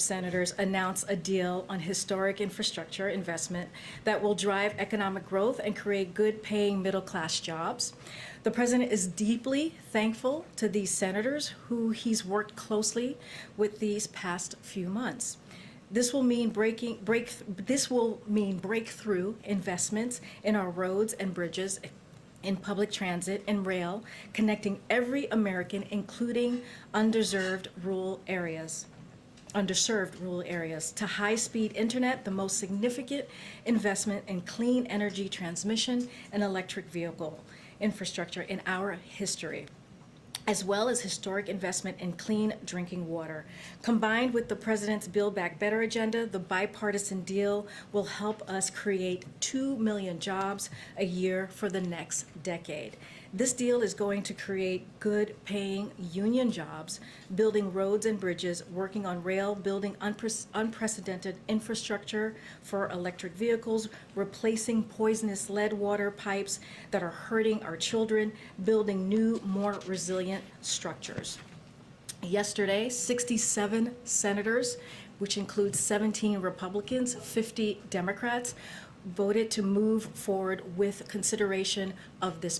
senators announced a deal on historic infrastructure investment that will drive economic growth and create good-paying middle-class jobs. The president is deeply thankful to these senators who he's worked closely with these past few months. This will mean breakthrough investments in our roads and bridges, in public transit and rail, connecting every American, including underserved rural areas, to high-speed internet, the most significant investment in clean energy transmission and electric vehicle infrastructure in our history, as well as historic investment in clean drinking water. Combined with the president's Build Back Better agenda, the bipartisan deal will help us create 2 million jobs a year for the next decade. This deal is going to create good-paying union jobs, building roads and bridges, working on rail, building unprecedented infrastructure for electric vehicles, replacing poisonous lead water pipes that are hurting our children, building new, more resilient structures. Yesterday, 67 senators, which includes 17 Republicans, 50 Democrats, voted to move forward with consideration of this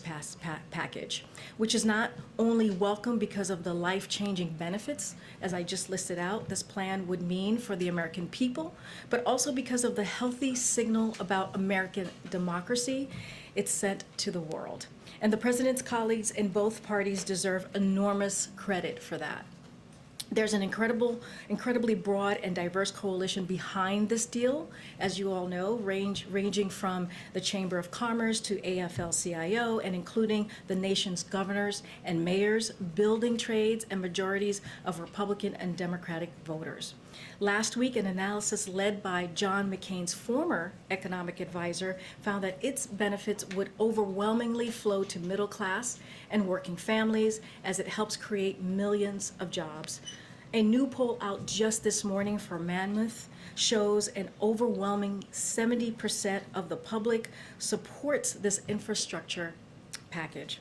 package, which is not only welcome because of the life-changing benefits, as I just listed out, this plan would mean for the American people, but also because of the healthy signal about American democracy it's sent to the world. And the president's colleagues in both parties deserve enormous credit for that. There's an incredibly broad and diverse coalition behind this deal, as you all know, ranging from the Chamber of Commerce to AFL-CIO, and including the nation's governors and mayors, building trades, and majorities of Republican and Democratic voters. Last week, an analysis led by John McCain's former economic advisor found that its benefits would overwhelmingly flow to middle class and working families as it helps create millions of jobs. A new poll out just this morning for Monmouth shows an overwhelming 70% of the public supports this infrastructure package.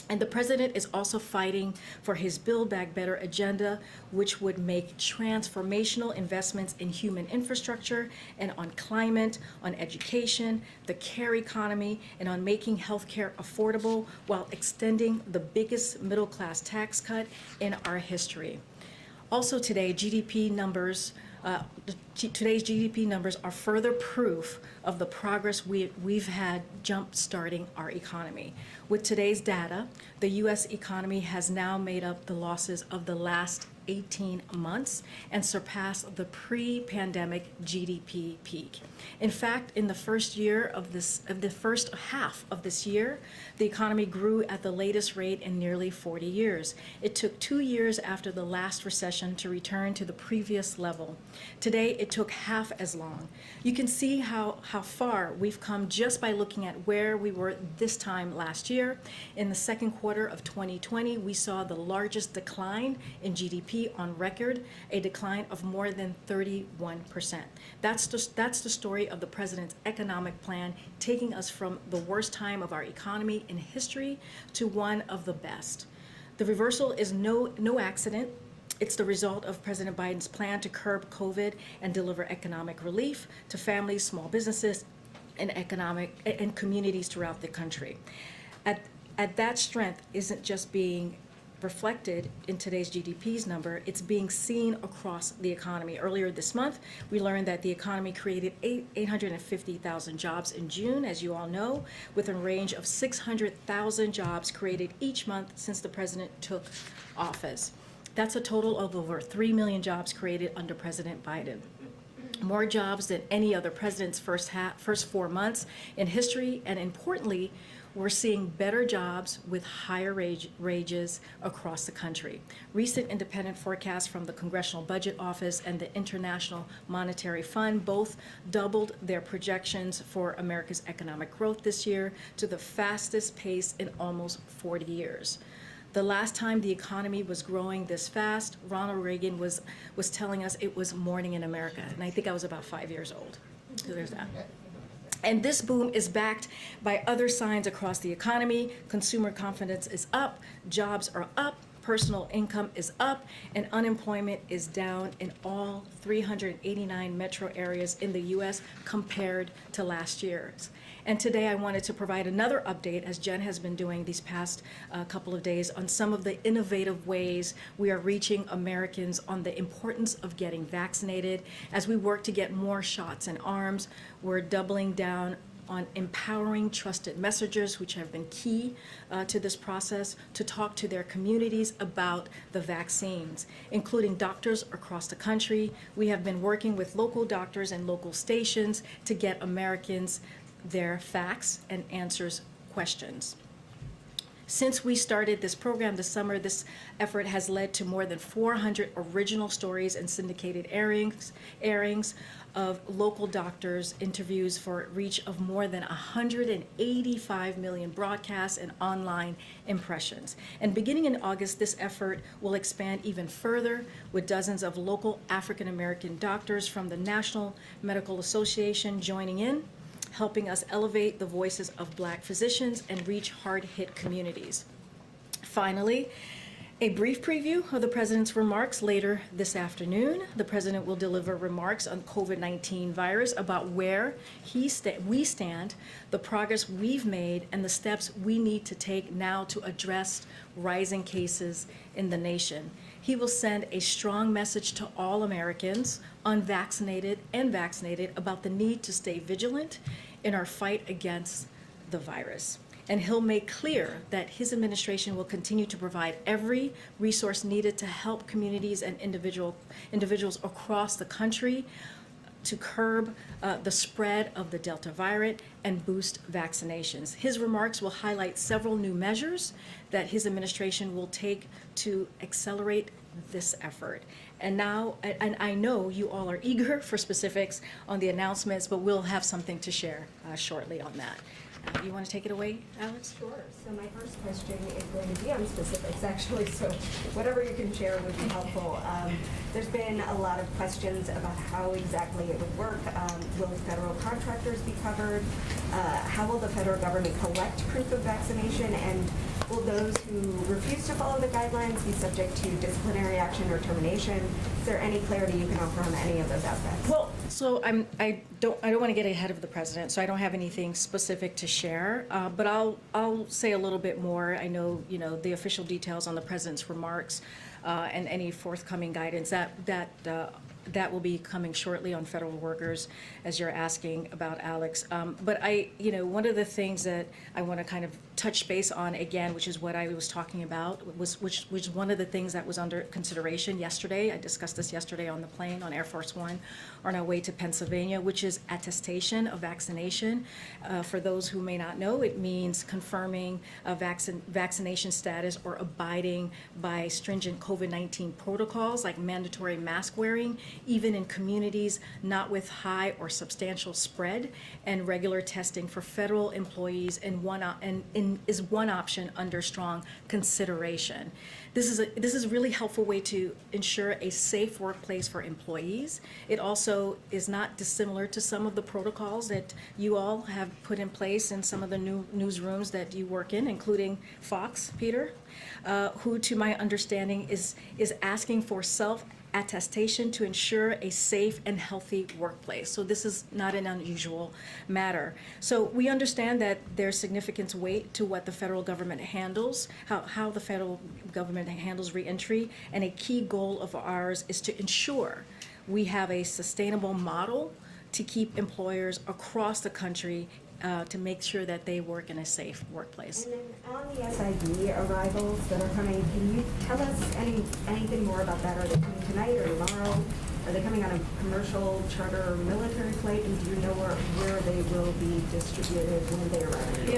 And the president is also fighting for his Build Back Better agenda, which would make transformational investments in human infrastructure and on climate, on education, the care economy, and on making healthcare affordable while extending the biggest middle-class tax cut in our history. Also today, today's GDP numbers are further proof of the progress we've had jump-starting our economy. With today's data, the U.S. economy has now made up the losses of the last 18 months and surpassed the pre-pandemic GDP peak. In fact, in the first half of this year, the economy grew at the latest rate in nearly 40 years. It took 2 years after the last recession to return to the previous level. Today, it took half as long. You can see how far we've come just by looking at where we were this time last year. In the second quarter of 2020, we saw the largest decline in GDP on record, a decline of more than 31%. That's the story of the president's economic plan, taking us from the worst time of our economy in history to one of the best. The reversal is no accident. It's the result of President Biden's plan to curb COVID and deliver economic relief to families, small businesses, and communities throughout the country. At that strength isn't just being reflected in today's GDP's number, it's being seen across the economy. Earlier this month, we learned that the economy created 850,000 jobs in June, as you all know, with a range of 600,000 jobs created each month since the president took office. That's a total of over 3 million jobs created under President Biden. More jobs than any other president's first 4 months in history, and importantly, we're seeing better jobs with higher wages across the country. Recent independent forecasts from the Congressional Budget Office and the International Monetary Fund both doubled their projections for America's economic growth this year to the fastest pace in almost 40 years. The last time the economy was growing this fast, Ronald Reagan was telling us it was morning in America, and I think I was about 5 years old. So there's that. And this boom is backed by other signs across the economy. Consumer confidence is up, jobs are up, personal income is up, and unemployment is down in all 389 metro areas in the U.S. compared to last year's. And today I wanted to provide another update, as Jen has been doing these past couple of days, on some of the innovative ways we are reaching Americans on the importance of getting vaccinated. As we work to get more shots in arms, we're doubling down on empowering trusted messengers, which have been key to this process, to talk to their communities about the vaccines, including doctors across the country. We have been working with local doctors and local stations to get Americans their facts and answers questions. Since we started this program this summer, this effort has led to more than 400 original stories and syndicated airings of local doctors, interviews for reach of more than 185 million broadcasts and online impressions. And beginning in August, this effort will expand even further with dozens of local African American doctors from the National Medical Association joining in, helping us elevate the voices of Black physicians and reach hard-hit communities. Finally, a brief preview of the President's remarks later this afternoon. The President will deliver remarks on COVID-19 virus, about where we stand, the progress we've made, and the steps we need to take now to address rising cases in the nation. He will send a strong message to all Americans, unvaccinated and vaccinated, about the need to stay vigilant in our fight against the virus. And he'll make clear that his administration will continue to provide every resource needed to help communities and individuals across the country to curb the spread of the Delta variant and boost vaccinations. His remarks will highlight several new measures that his administration will take to accelerate this effort. And now, and I know you all are eager for specifics on the announcements, but we'll have something to share shortly on that. You want to take it away, Alex? Sure. So my first question is going to be on specifics, actually, so whatever you can share would be helpful. There's been a lot of questions about how exactly it would work. Will federal contractors be covered? How will the federal government collect proof of vaccination? And will those who refuse to follow the guidelines be subject to disciplinary action or termination? Is there any clarity you can offer on any of those aspects? Well, so I don't want to get ahead of the President, so I don't have anything specific to share. But I'll say a little bit more. I know the official details on the President's remarks and any forthcoming guidance that will be coming shortly on federal workers, as you're asking about, Alex. But one of the things that I want to kind of touch base on again, which is what I was talking about, which was one of the things that was under consideration yesterday. I discussed this yesterday on the plane on Air Force One on our way to Pennsylvania, which is attestation of vaccination. For those who may not know, it means confirming a vaccination status or abiding by stringent COVID-19 protocols like mandatory mask wearing, even in communities not with high or substantial spread, and regular testing for federal employees is one option under strong consideration. This is a really helpful way to ensure a safe workplace for employees. It also is not dissimilar to some of the protocols that you all have put in place in some of the new newsrooms that you work in, including Fox, Peter, who, to my understanding, is asking for self-attestation to ensure a safe and healthy workplace. So this is not an unusual matter. So we understand that there's significant weight to what the federal government handles, how the federal government handles reentry, and a key goal of ours is to ensure we have a sustainable model to keep employers across the country to make sure that they work in a safe workplace. And then on the SIV arrivals that are coming, can you tell us anything more about that? Are they coming tonight or tomorrow? Are they coming on a commercial, charter, or military flight? And do you know where they will be distributed when they arrive?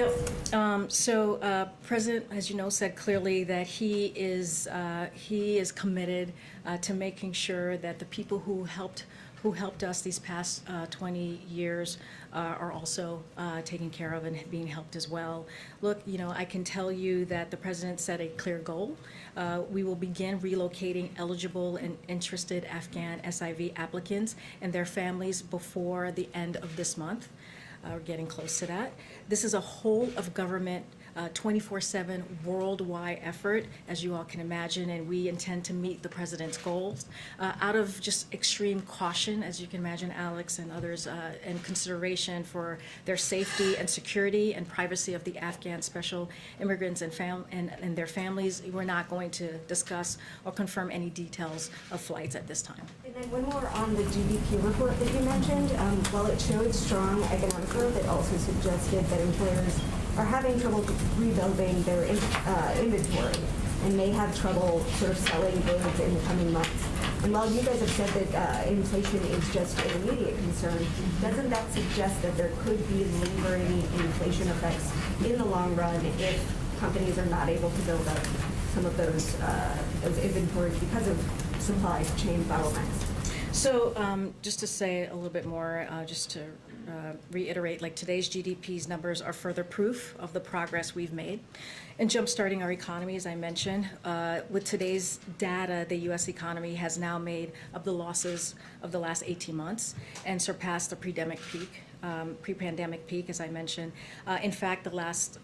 Yep. So President, as you know, said clearly that he is committed to making sure that the people who helped us these past 20 years are also taken care of and being helped as well. Look, I can tell you that the President set a clear goal. We will begin relocating eligible and interested Afghan SIV applicants and their families before the end of this month. We're getting close to that. This is a whole of government 24/7 worldwide effort, as you all can imagine, and we intend to meet the president's goals. Out of just extreme caution, as you can imagine, Alex and others, and consideration for their safety and security and privacy of the Afghan special immigrants and their families, we're not going to discuss or confirm any details of flights at this time. And then one more on the GDP report that you mentioned. While it showed strong economic growth, it also suggested that employers are having trouble rebuilding their inventory and may have trouble sort of selling goods in the coming months. And while you guys have said that inflation is just an immediate concern, doesn't that suggest that there could be lingering inflation effects in the long run if companies are not able to build up some of those inventories because of supply chain bottlenecks? So just to say a little bit more, just to reiterate, like today's GDP's numbers are further proof of the progress we've made in jumpstarting our economy, as I mentioned. With today's data, the U.S. economy has now made up the losses of the last 18 months and surpassed the pre-pandemic peak, as I mentioned. In fact, the last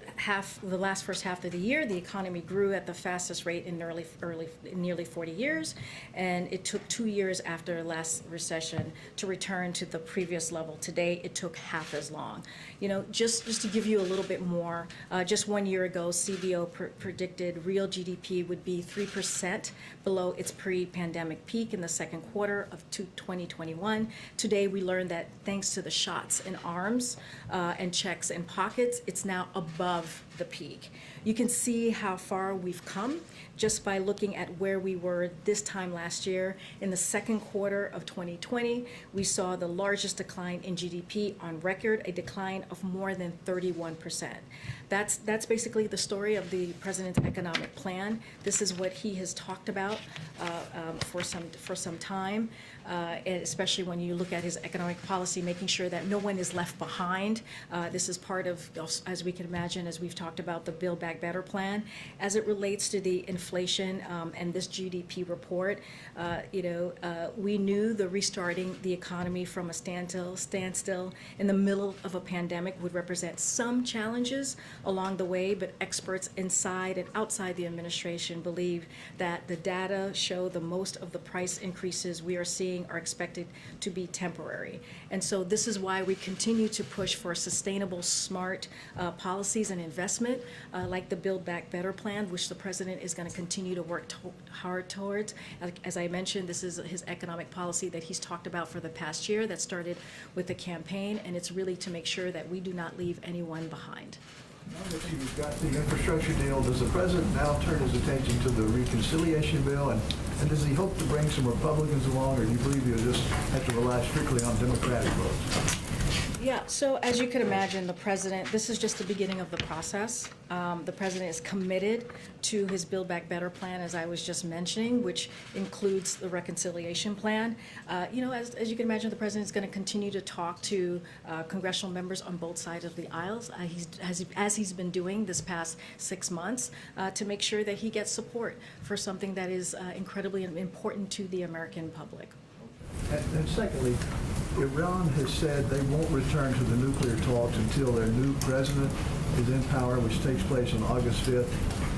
first half of the year, the economy grew at the fastest rate in nearly 40 years, and it took 2 years after last recession to return to the previous level. Today, it took half as long. You know, just to give you a little bit more, just 1 year ago, CBO predicted real GDP would be 3% below its pre-pandemic peak in the second quarter of 2021. Today, we learned that thanks to the shots in arms and checks in pockets, it's now above the peak. You can see how far we've come just by looking at where we were this time last year. In the second quarter of 2020, we saw the largest decline in GDP on record, a decline of more than 31%. That's basically the story of the president's economic plan. This is what he has talked about for some time, and especially when you look at his economic policy, making sure that no one is left behind. This is part of, as we can imagine, as we've talked about, the Build Back Better plan. As it relates to the inflation and this GDP report, we knew the restarting the economy from a standstill in the middle of a pandemic would represent some challenges along the way, but experts inside and outside the administration believe that the data show the most of the price increases we are seeing are expected to be temporary. And so this is why we continue to push for sustainable, smart policies and investment, like the Build Back Better plan, which the president is going to continue to work hard towards. As I mentioned, this is his economic policy that he's talked about for the past year that started with the campaign, and it's really to make sure that we do not leave anyone behind. Now that you've got the infrastructure deal, does the president now turn his attention to the reconciliation bill? And does he hope to bring some Republicans along, or do you believe he'll just have to rely strictly on Democratic votes? Yeah, so as you can imagine, the president, this is just the beginning of the process. The president is committed to his Build Back Better plan, as I was just mentioning, which includes the reconciliation plan. As you can imagine, the president is going to continue to talk to congressional members on both sides of the aisles, as he's been doing this past 6 months, to make sure that he gets support for something that is incredibly important to the American public. And secondly, Iran has said they won't return to the nuclear talks until their new president is in power, which takes place on August 5th.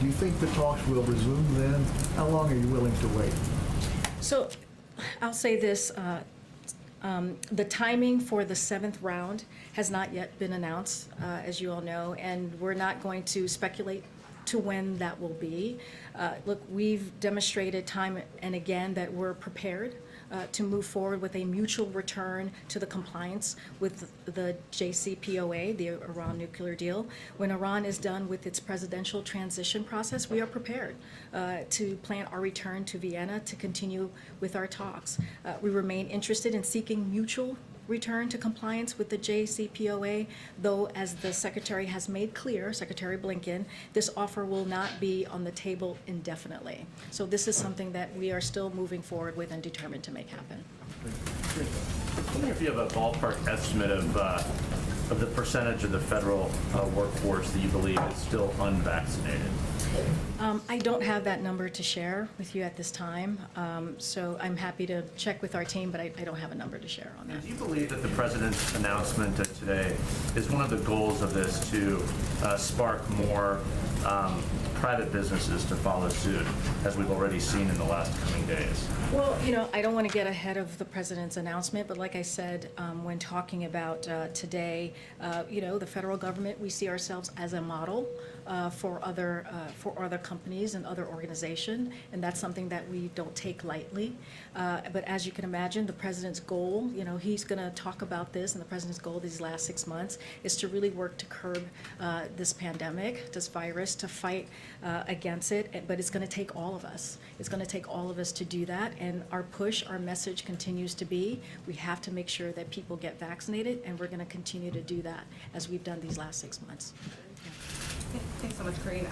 Do you think the talks will resume then? How long are you willing to wait? So I'll say this. The timing for the 7th round has not yet been announced, as you all know, and we're not going to speculate to when that will be. Look, we've demonstrated time and again that we're prepared to move forward with a mutual return to the compliance with the JCPOA, the Iran nuclear deal. When Iran is done with its presidential transition process, we are prepared to plan our return to Vienna to continue with our talks. We remain interested in seeking mutual return to compliance with the JCPOA, though, as the Secretary has made clear, Secretary Blinken, this offer will not be on the table indefinitely. So this is something that we are still moving forward with and determined to make happen. I wonder if you have a ballpark estimate of the percentage of the federal workforce that you believe is still unvaccinated. I don't have that number to share with you at this time, so I'm happy to check with our team, but I don't have a number to share on that. Do you believe that the president's announcement today is one of the goals of this to spark more private businesses to follow suit, as we've already seen in the last coming days? Well, I don't want to get ahead of the president's announcement, but like I said, when talking about today, the federal government, we see ourselves as a model for other companies and other organizations, and that's something that we don't take lightly. But as you can imagine, the president's goal, he's going to talk about this, and the president's goal these last 6 months is to really work to curb this pandemic, this virus, to fight against it. But it's going to take all of us. It's going to take all of us to do that. And our message continues to be, we have to make sure that people get vaccinated, and we're going to continue to do that as we've done these last 6 months. Thanks so much, Karine.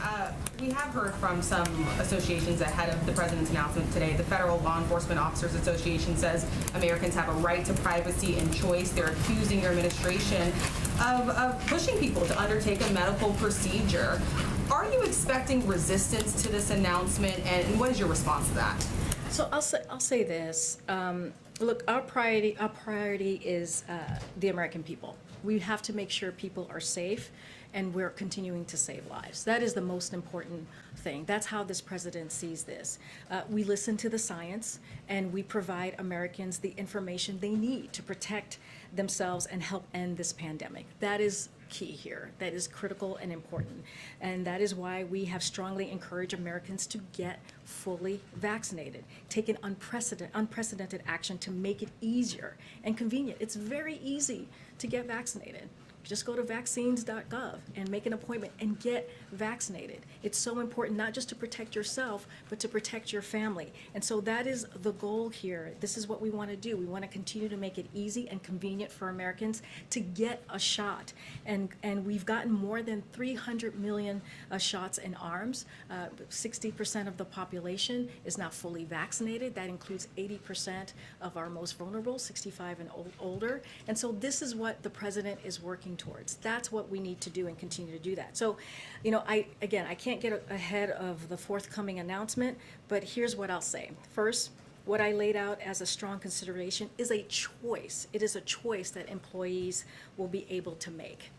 We have heard from some associations ahead of the president's announcement today. The Federal Law Enforcement Officers Association says Americans have a right to privacy and choice. They're accusing your administration of pushing people to undertake a medical procedure. Are you expecting resistance to this announcement, and what is your response to that? So I'll say this. Look, our priority is the American people. We have to make sure people are safe, and we're continuing to save lives. That is the most important thing. That's how this president sees this. We listen to the science, and we provide Americans the information they need to protect themselves and help end this pandemic. That is key here. That is critical and important. And that is why we have strongly encouraged Americans to get fully vaccinated, take an unprecedented action to make it easier and convenient. It's very easy to get vaccinated. Just go to vaccines.gov and make an appointment and get vaccinated. It's so important, not just to protect yourself, but to protect your family. And so that is the goal here. This is what we want to do. We want to continue to make it easy and convenient for Americans to get a shot. And we've gotten more than 300 million shots in arms. 60% of the population is now fully vaccinated. That includes 80% of our most vulnerable, 65 and older. And so this is what the president is working towards. That's what we need to do and continue to do that. So, I can't get ahead of the forthcoming announcement, but here's what I'll say. First, what I laid out as a strong consideration is a choice. It is a choice that employees will be able to make.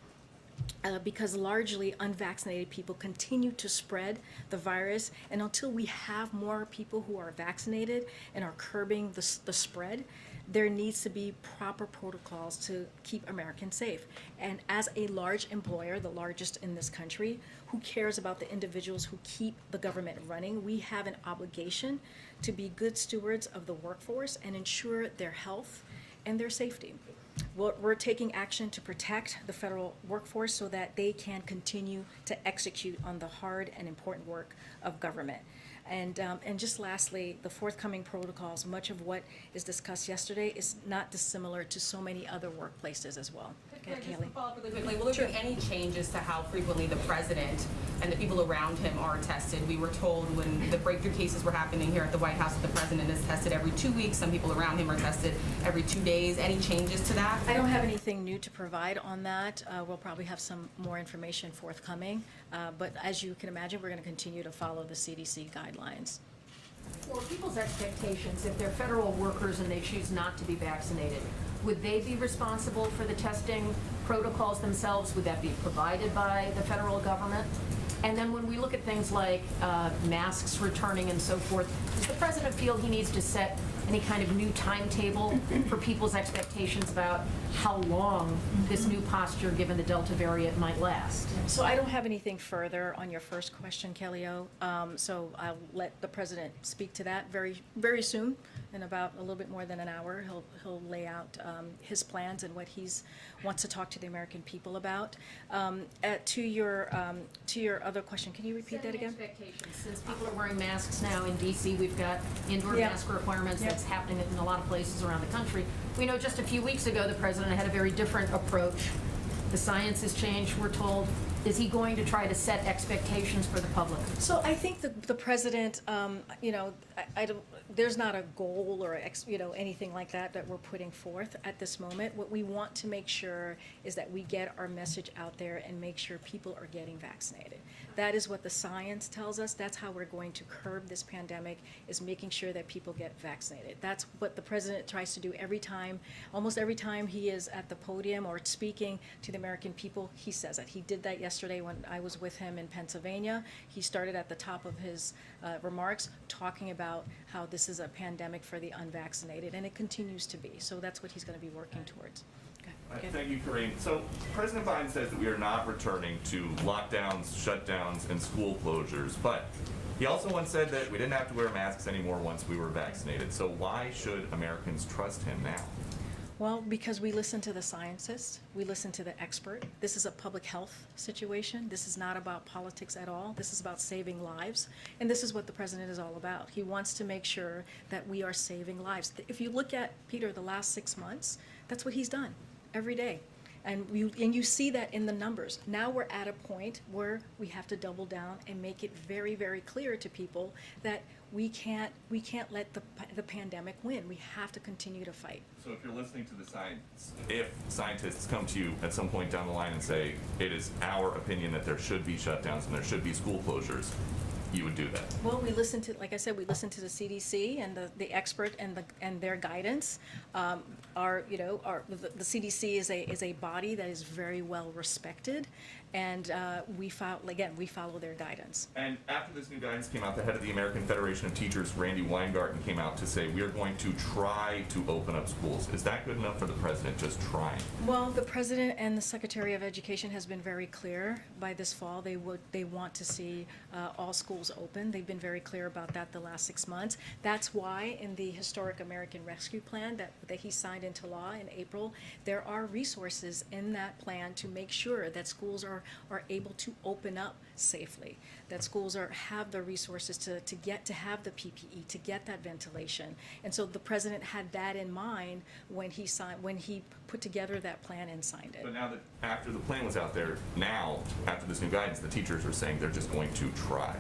Because largely unvaccinated people continue to spread the virus, and until we have more people who are vaccinated and are curbing the spread, there needs to be proper protocols to keep Americans safe. And as a large employer, the largest in this country, who cares about the individuals who keep the government running, we have an obligation to be good stewards of the workforce and ensure their health and their safety. We're taking action to protect the federal workforce so that they can continue to execute on the hard and important work of government. And just lastly, the forthcoming protocols, much of what is discussed yesterday is not dissimilar to so many other workplaces as well. Just to follow up really quickly, will there be any changes to how frequently the president and the people around him are tested? We were told when the breakthrough cases were happening here at the White House that the president is tested every 2 weeks. Some people around him are tested every 2 days. Any changes to that? I don't have anything new to provide on that. We'll probably have some more information forthcoming. But as you can imagine, we're going to continue to follow the CDC guidelines. For people's expectations, if they're federal workers and they choose not to be vaccinated, would they be responsible for the testing protocols themselves? Would that be provided by the federal government? And then when we look at things like masks returning and so forth, does the president feel he needs to set any kind of new timetable for people's expectations about how long this new posture, given the Delta variant, might last? So I don't have anything further on your first question, Kelly-O. So I'll let the president speak to that very, very soon. In about a little bit more than an hour, he'll lay out his plans and what he wants to talk to the American people about. To your other question, can you repeat that again? Expectations. Since people are wearing masks now in D.C., we've got indoor mask requirements. That's happening in a lot of places around the country. We know just a few weeks ago the president had a very different approach. The science has changed, we're told. Is he going to try to set expectations for the public? So I think the president, there's not a goal or anything like that we're putting forth at this moment. What we want to make sure is that we get our message out there and make sure people are getting vaccinated. That is what the science tells us. That's how we're going to curb this pandemic, is making sure that people get vaccinated. That's what the president tries to do every time, almost every time he is at the podium or speaking to the American people. He says that. He did that yesterday when I was with him in Pennsylvania. He started at the top of his remarks talking about how this is a pandemic for the unvaccinated, and it continues to be. So that's what he's going to be working towards. Okay. Thank you, Karine. So President Biden says that we are not returning to lockdowns, shutdowns, and school closures, but he also once said that we didn't have to wear masks anymore once we were vaccinated. So why should Americans trust him now? Well, because we listen to the scientists, we listen to the expert. This is a public health situation. This is not about politics at all. This is about saving lives. And this is what the president is all about. He wants to make sure that we are saving lives. If you look at, Peter, the last 6 months, that's what he's done every day. And you see that in the numbers. Now we're at a point where we have to double down and make it very, very clear to people that we can't let the pandemic win. We have to continue to fight. So if you're listening to the science, if scientists come to you at some point down the line and say, it is our opinion that there should be shutdowns and there should be school closures, you would do that? Well, we listen to, like I said, we listen to the CDC and the expert and their guidance. The CDC is a body that is very well respected, and we follow their guidance. And after this new guidance came out, the head of the American Federation of Teachers, Randy Weingarten, came out to say, we are going to try to open up schools. Is that good enough for the president, just trying? Well, the president and the Secretary of Education has been very clear. By this fall, they want to see all schools open. They've been very clear about that the last 6 months. That's why in the Historic American Rescue Plan that he signed into law in April, there are resources in that plan to make sure that schools are able to open up safely, that schools have the resources to have the PPE, to get that ventilation. And so the president had that in mind when he put together that plan and signed it. But now that after the plan was out there, now after this new guidance, the teachers are saying they're just going to try.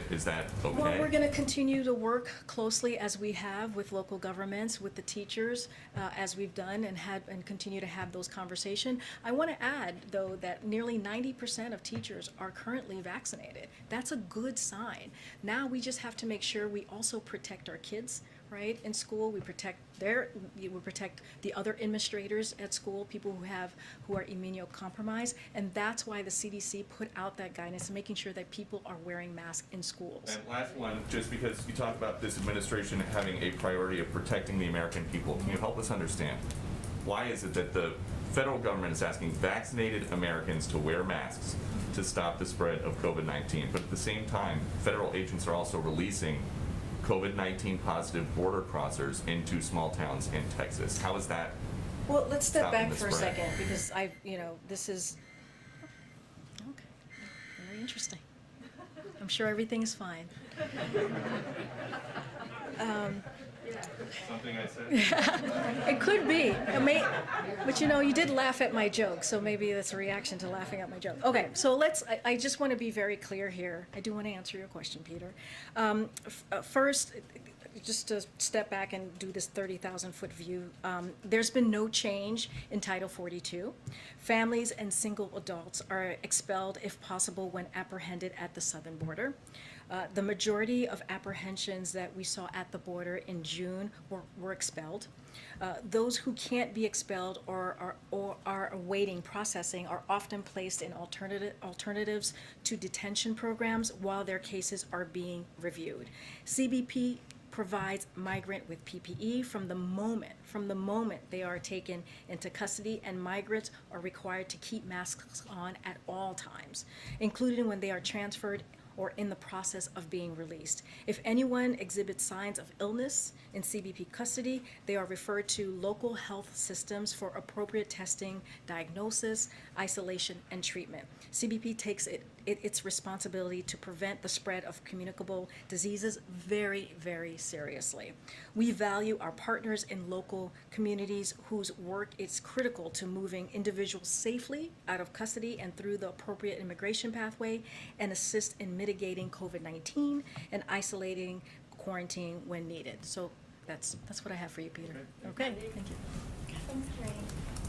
Is that okay? Well, we're going to continue to work closely as we have with local governments, with the teachers, as we've done and continue to have those conversations. I want to add, though, that nearly 90% of teachers are currently vaccinated. That's a good sign. Now we just have to make sure we also protect our kids, right, in school. We protect the other administrators at school, people who are immunocompromised, and that's why the CDC put out that guidance, making sure that people are wearing masks in schools. And last one, just because you talk about this administration having a priority of protecting the American people, can you help us understand why is it that the federal government is asking vaccinated Americans to wear masks to stop the spread of COVID-19, but at the same time, federal agents are also releasing COVID-19 positive border crossers into small towns in Texas? How is that? Well, let's step stopping back the for a spread? second, because this is, okay, very interesting. I'm sure everything's fine. Something I said? It could be. But you did laugh at my joke, so maybe that's a reaction to laughing at my joke. Okay, so I just want to be very clear here. I do want to answer your question, Peter. First, just to step back and do this 30,000-foot view, there's been no change in Title 42. Families and single adults are expelled if possible when apprehended at the southern border. The majority of apprehensions that we saw at the border in June were expelled. Those who can't be expelled or are awaiting processing are often placed in alternatives to detention programs while their cases are being reviewed. CBP provides migrant with PPE from the moment they are taken into custody, and migrants are required to keep masks on at all times, including when they are transferred or in the process of being released. If anyone exhibits signs of illness in CBP custody, they are referred to local health systems for appropriate testing, diagnosis, isolation, and treatment. CBP takes its responsibility to prevent the spread of communicable diseases very, very seriously. We value our partners in local communities whose work is critical to moving individuals safely out of custody and through the appropriate immigration pathway, and assist in mitigating COVID-19 and isolating quarantine when needed. So that's what I have for you, Peter. Okay, thank you. Thanks, Karine.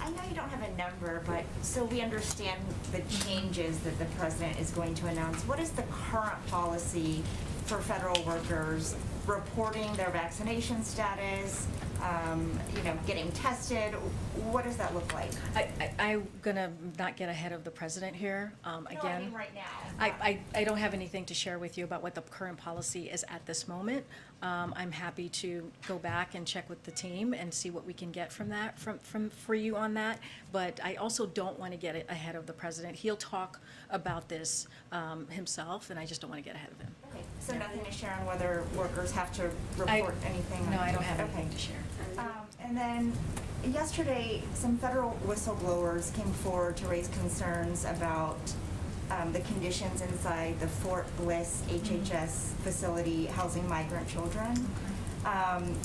I know you don't have a number, but so we understand the changes that the president is going to announce. What is the current policy for federal workers reporting their vaccination status, getting tested? What does that look like? I'm gonna not get ahead of the president here. No, I Again, mean right now. I don't have anything to share with you about what the current policy is at this moment. I'm happy to go back and check with the team and see what we can get from that, for you on that. But I also don't want to get it ahead of the president. He'll talk about this himself, and I just don't want to get ahead of him. Okay, so nothing to share on whether workers have to report anything? No, I don't have Okay. anything to share. And then yesterday, some federal whistleblowers came forward to raise concerns about the conditions inside the Fort Bliss HHS facility housing migrant children.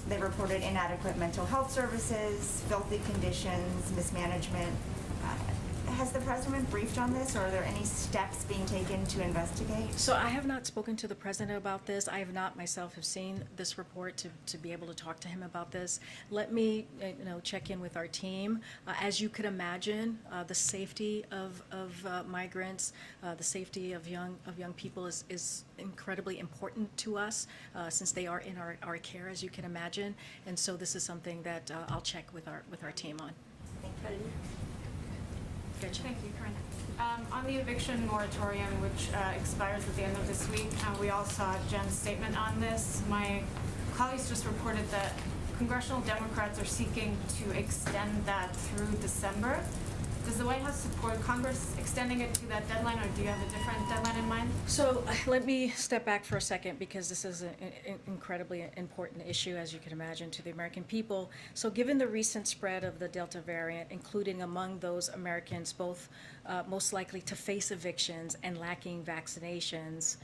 They reported inadequate mental health services, filthy conditions, mismanagement. Has the president briefed on this, or are there any steps being taken to investigate? So I have not spoken to the president about this. I have not myself have seen this report to be able to talk to him about this. Let me, check in with our team. As you could imagine, the safety of migrants, the safety of young people is incredibly important to us, since they are in our care, as you can imagine. And so this is something that I'll check with our team on. Thank you. Gotcha. Thank you, Karine. On the eviction moratorium, which expires at the end of this week, we all saw Jen's statement on this. My colleagues just reported that congressional Democrats are seeking to extend that through December. Does the White House support Congress extending it to that deadline, or do you have a different deadline in mind? So let me step back for a second, because this is an incredibly important issue, as you can imagine, to the American people. So given the recent spread of the Delta variant, including among those Americans both most likely to face evictions and lacking vaccinations,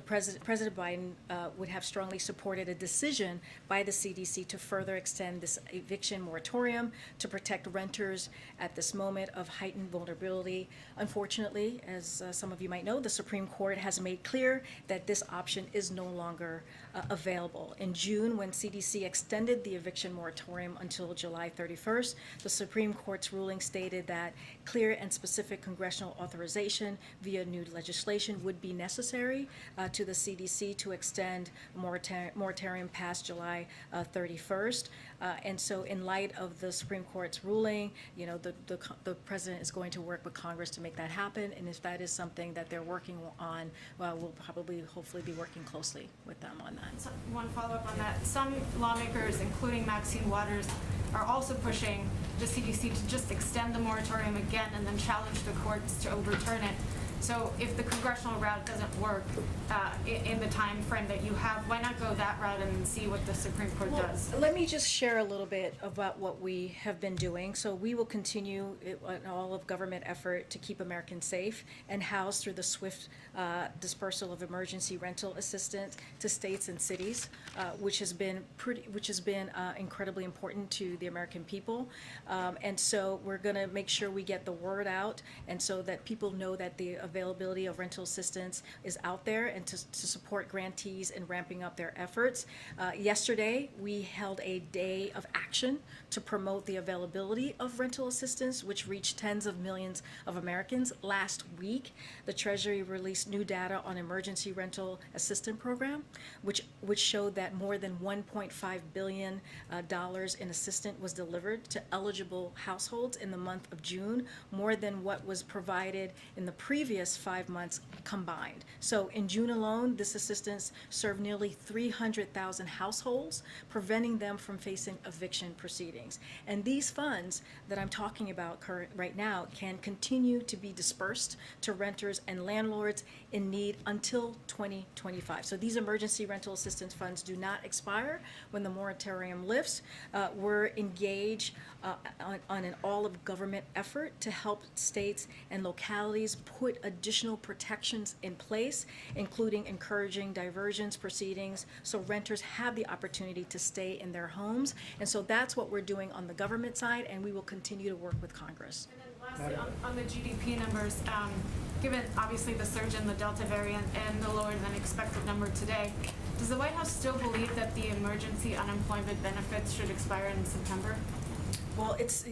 President Biden would have strongly supported a decision by the CDC to further extend this eviction moratorium to protect renters at this moment of heightened vulnerability. Unfortunately, as some of you might know, the Supreme Court has made clear that this option is no longer available. In June, when CDC extended the eviction moratorium until July 31st, the Supreme Court's ruling stated that clear and specific congressional authorization via new legislation would be necessary to the CDC to extend moratorium past July 31st. And so in light of the Supreme Court's ruling, the president is going to work with Congress to make that happen. And if that is something that they're working on, we'll probably, hopefully, be working closely with them on that. So one follow-up on that. Some lawmakers, including Maxine Waters, are also pushing the CDC to just extend the moratorium again and then challenge the courts to overturn it. So if the congressional route doesn't work in the time frame that you have, why not go that route and see what the Supreme Court does? Let me just share a little bit about what we have been doing. So we will continue an all-of-government effort to keep Americans safe and housed through the swift dispersal of emergency rental assistance to states and cities, which has been incredibly important to the American people. And so we're going to make sure we get the word out, and so that people know that the availability of rental assistance is out there, and to support grantees in ramping up their efforts. Yesterday, we held a day of action to promote the availability of rental assistance, which reached tens of millions of Americans. Last week, the Treasury released new data on emergency rental assistance program, which showed that more than $1.5 billion in assistance was delivered to eligible households in the month of June, more than what was provided in the previous 5 months combined. So in June alone, this assistance served nearly 300,000 households, preventing them from facing eviction proceedings. And these funds that I'm talking about right now can continue to be dispersed to renters and landlords in need until 2025. So these emergency rental assistance funds do not expire when the moratorium lifts. We're engaged on an all-of-government effort to help states and localities put additional protections in place, including encouraging diversions proceedings so renters have the opportunity to stay in their homes. And so that's what we're doing on the government side, and we will continue to work with Congress. And then lastly, on the GDP numbers, given obviously the surge in the Delta variant and the lower than expected number today, does the White House still believe that the emergency unemployment benefits should expire in September? Well, it's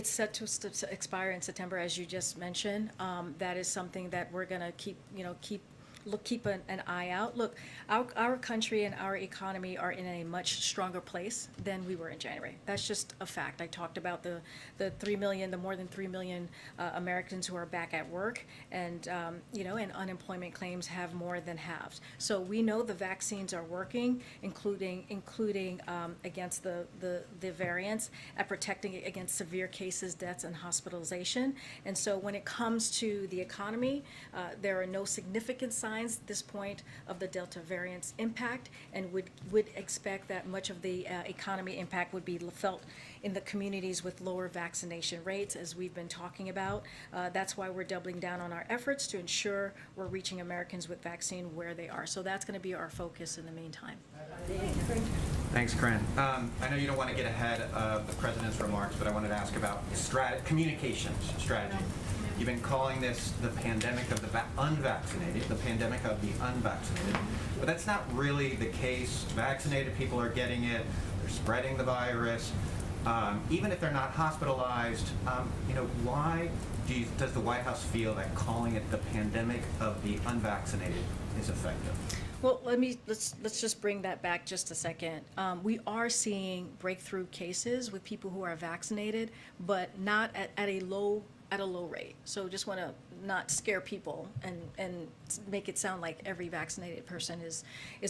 set to expire in September, as you just mentioned. That is something that we're going to keep an eye out. Look, our country and our economy are in a much stronger place than we were in January. That's just a fact. I talked about the more than 3 million Americans who are back at work, and and unemployment claims have more than halved. So we know the vaccines are working, including against the variants, at protecting against severe cases, deaths, and hospitalization. And so when it comes to the economy, there are no significant signs at this point of the Delta variant's impact, and would expect that much of the economy impact would be felt in the communities with lower vaccination rates, as we've been talking about. That's why we're doubling down on our efforts to ensure we're reaching Americans with vaccine where they are. So that's going to be our focus in the meantime. Thanks, Karine. I know you don't want to get ahead of the president's remarks, but I wanted to ask about communications strategy. You've been calling this the pandemic of the unvaccinated, the pandemic of the unvaccinated, but that's not really the case. Vaccinated people are getting it, they're spreading the virus. Even if they're not hospitalized, why does the White House feel that calling it the pandemic of the unvaccinated is effective? Well, let's just bring that back just a second. We are seeing breakthrough cases with people who are vaccinated, but not at a low rate. So just want to not scare people and make it sound like every vaccinated person is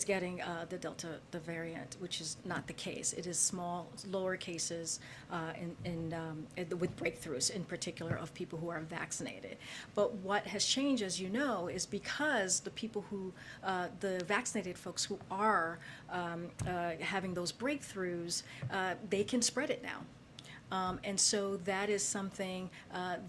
getting the variant, which is not the case. It is small, lower cases with breakthroughs in particular of people who are vaccinated. But what has changed, as you know, is because the people the vaccinated folks who are having those breakthroughs, they can spread it now. And so that is something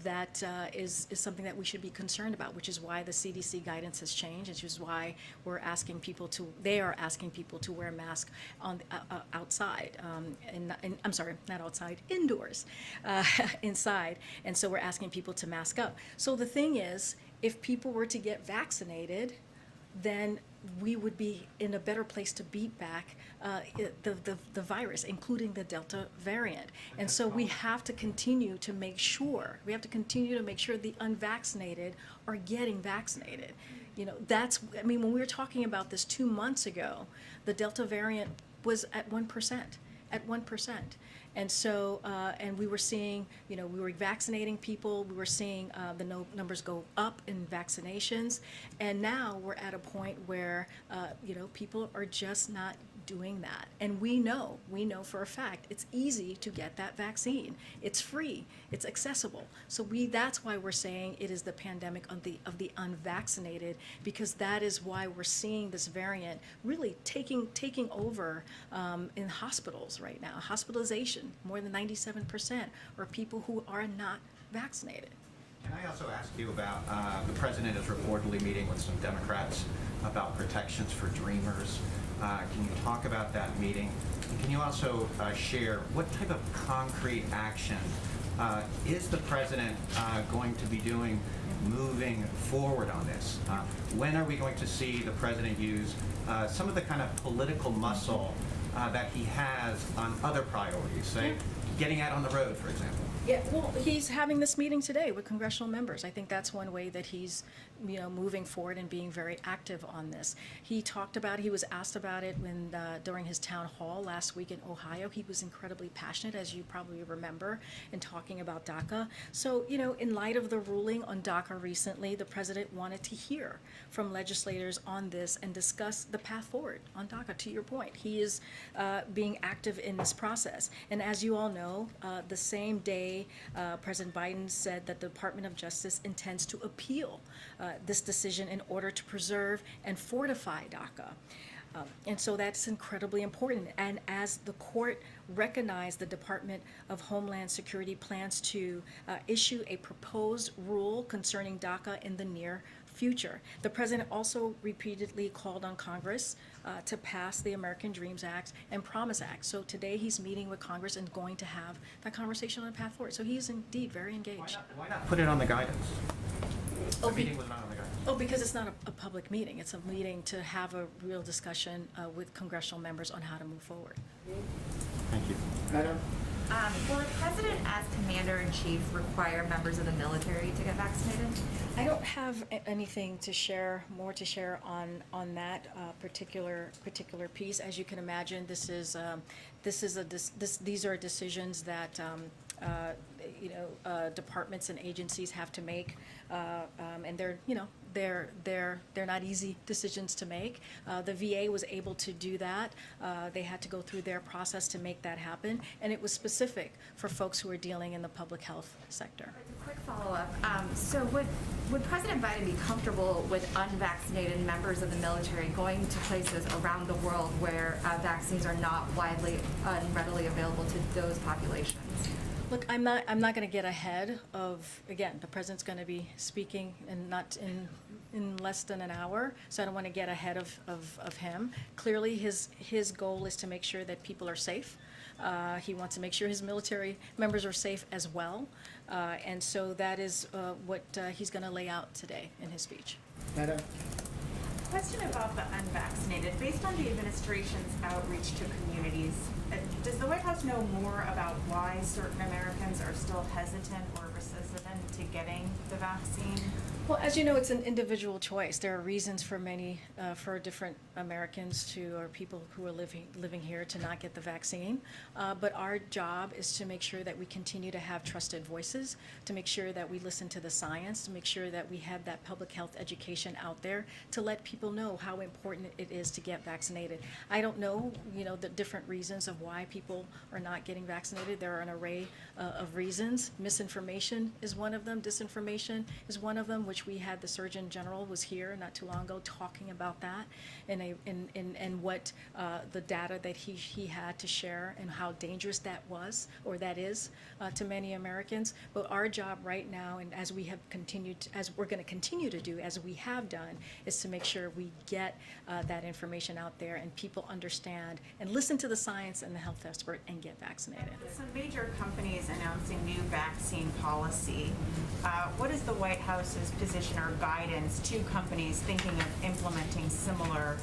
that is something that we should be concerned about, which is why the CDC guidance has changed, which is why they are asking people to wear masks on outside, I'm sorry, not outside, indoors, inside. And so we're asking people to mask up. So the thing is, if people were to get vaccinated, then we would be in a better place to beat back the virus, including the Delta variant. And so we have to continue to make sure the unvaccinated are getting vaccinated. When we were talking about this 2 months ago, the Delta variant was at 1%. And so, and we were seeing, we were vaccinating people, we were seeing the numbers go up in vaccinations, and now we're at a point where, people are just not doing that. And we know for a fact, it's easy to get that vaccine. It's free, it's accessible. So that's why we're saying it is the pandemic of the unvaccinated, because that is why we're seeing this variant really taking over in hospitals right now. Hospitalization, more than 97% are people who are not vaccinated. Can I also ask you about, the president is reportedly meeting with some Democrats about protections for Dreamers. Can you talk about that meeting? And can you also share what type of concrete action is the president going to be doing moving forward on this? When are we going to see the president use some of the kind of political muscle that he has on other priorities, say getting out on the road, for example? Yeah, well, he's having this meeting today with congressional members. I think that's one way that he's, moving forward and being very active on this. He was asked about it during his town hall last week in Ohio. He was incredibly passionate, as you probably remember, in talking about DACA. So, in light of the ruling on DACA recently, the president wanted to hear from legislators on this and discuss the path forward on DACA. To your point, he is being active in this process. And as you all know, the same day President Biden said that the Department of Justice intends to appeal this decision in order to preserve and fortify DACA. And so that's incredibly important. And as the court recognize the Department of Homeland Security plans to issue a proposed rule concerning DACA in the near future. The president also repeatedly called on Congress to pass the American Dreams Act and Promise Act. So today he's meeting with Congress and going to have that conversation on the path forward. So he's indeed very engaged. Why not put it on the guidance? The Oh, be- meeting was not on the guidance. Oh, because it's not a public meeting. It's a meeting to have a real discussion with congressional members on how to move forward. Thank you. Will the president, as commander-in-chief, require members of the military to get vaccinated? I don't have anything to share, more to share on that particular piece. As you can imagine, these are decisions that departments and agencies have to make, and they're not easy decisions to make. The VA was able to do that. They had to go through their process to make that happen, and it was specific for folks who are dealing in the public health sector. A quick follow-up. So would President Biden be comfortable with unvaccinated members of the military going to places around the world where vaccines are not widely and readily available to those populations? Look, I'm not going to get ahead of, again, the president's going to be speaking in less than an hour, so I don't want to get ahead of him. Clearly, his goal is to make sure that people are safe. He wants to make sure his military members are safe as well, and so that is what he's going to lay out today in his speech. Question about the unvaccinated. Based on the administration's outreach to communities, does the White House know more about why certain Americans are still hesitant or resistant to getting the vaccine? Well, as you know, it's an individual choice. There are reasons for many, for different Americans or people who are living here to not get the vaccine. But our job is to make sure that we continue to have trusted voices, to make sure that we listen to the science, to make sure that we have that public health education out there to let people know how important it is to get vaccinated. I don't know, the different reasons of why people are not getting vaccinated. There are an array of reasons. Misinformation is one of them. Disinformation is one of them, which we had the Surgeon General was here not too long ago talking about that and what the data that he had to share and how dangerous that was or that is to many Americans. But our job right now, and as we have continued, as we're going to continue to do, as we have done, is to make sure we get that information out there and people understand and listen to the science and the health expert and get vaccinated. With some major companies announcing new vaccine policy, what is the White House's position or guidance to companies thinking of implementing similar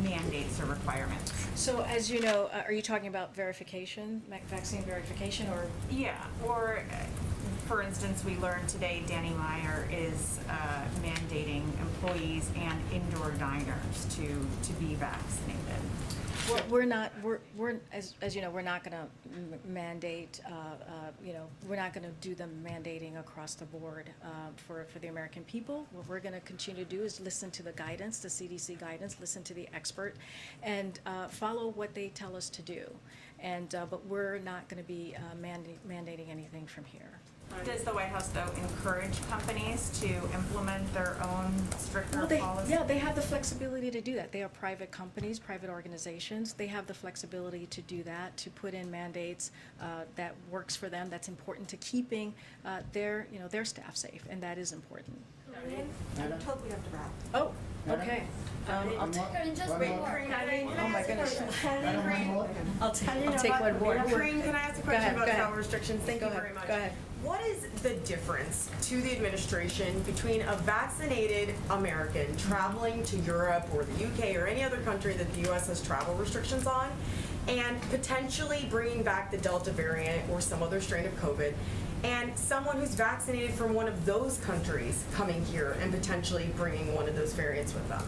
mandates or requirements? So as you know, are you talking about verification, vaccine verification, or? Yeah, or for instance, we learned today Danny Meyer is mandating employees and indoor diners to be vaccinated. We're not, as you know, we're not going to mandate, we're not going to do the mandating across the board for the American people. What we're going to continue to do is listen to the guidance, the CDC guidance, listen to the expert, and follow what they tell us to do. And but we're not going to be mandating anything from here. Does the White House, though, encourage companies to implement their own stricter policies? Yeah, they have the flexibility to do that. They are private companies, private organizations. They have the flexibility to do that, to put in mandates that works for them, that's important to keeping their staff safe, and that is important. I'm told we have to wrap. Oh, okay. I'll take one more. Karine, can I ask a Go question ahead, about go ahead. travel restrictions? Thank Go you ahead, very much. go ahead. What is the difference to the administration between a vaccinated American traveling to Europe or the UK or any other country that the U.S. has travel restrictions on and potentially bringing back the Delta variant or some other strain of COVID, and someone who's vaccinated from one of those countries coming here and potentially bringing one of those variants with them?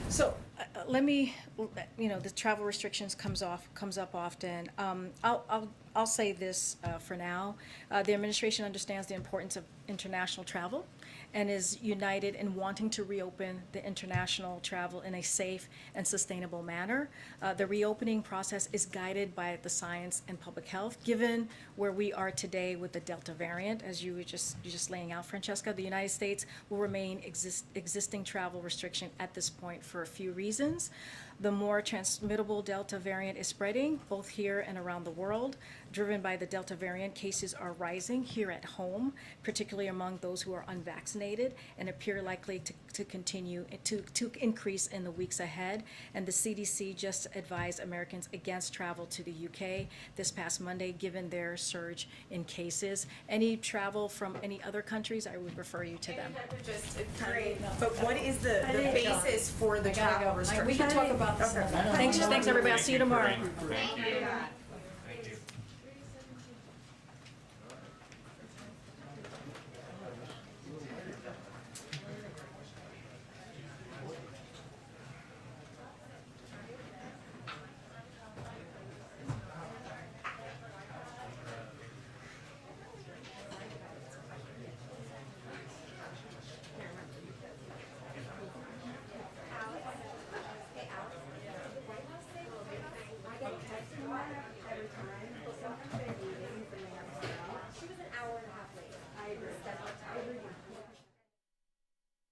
So let me, the travel restrictions comes up often. I'll say this for now. The administration understands the importance of international travel and is united in wanting to reopen the international travel in a safe and sustainable manner. The reopening process is guided by the science and public health. Given where we are today with the Delta variant, as you were just laying out, Francesca, the United States will remain existing travel restriction at this point for a few reasons. The more transmittable Delta variant is spreading, both here and around the world. Driven by the Delta variant, cases are rising here at home, particularly among those who are unvaccinated, and appear likely to continue to increase in the weeks ahead. And the CDC just advised Americans against travel to the UK this past Monday, given their surge in cases. Any travel from any other countries, I would refer you to them. Great, but what is the basis for the travel restriction? We can talk about this. Thanks, everybody. I'll see you tomorrow. Thank you.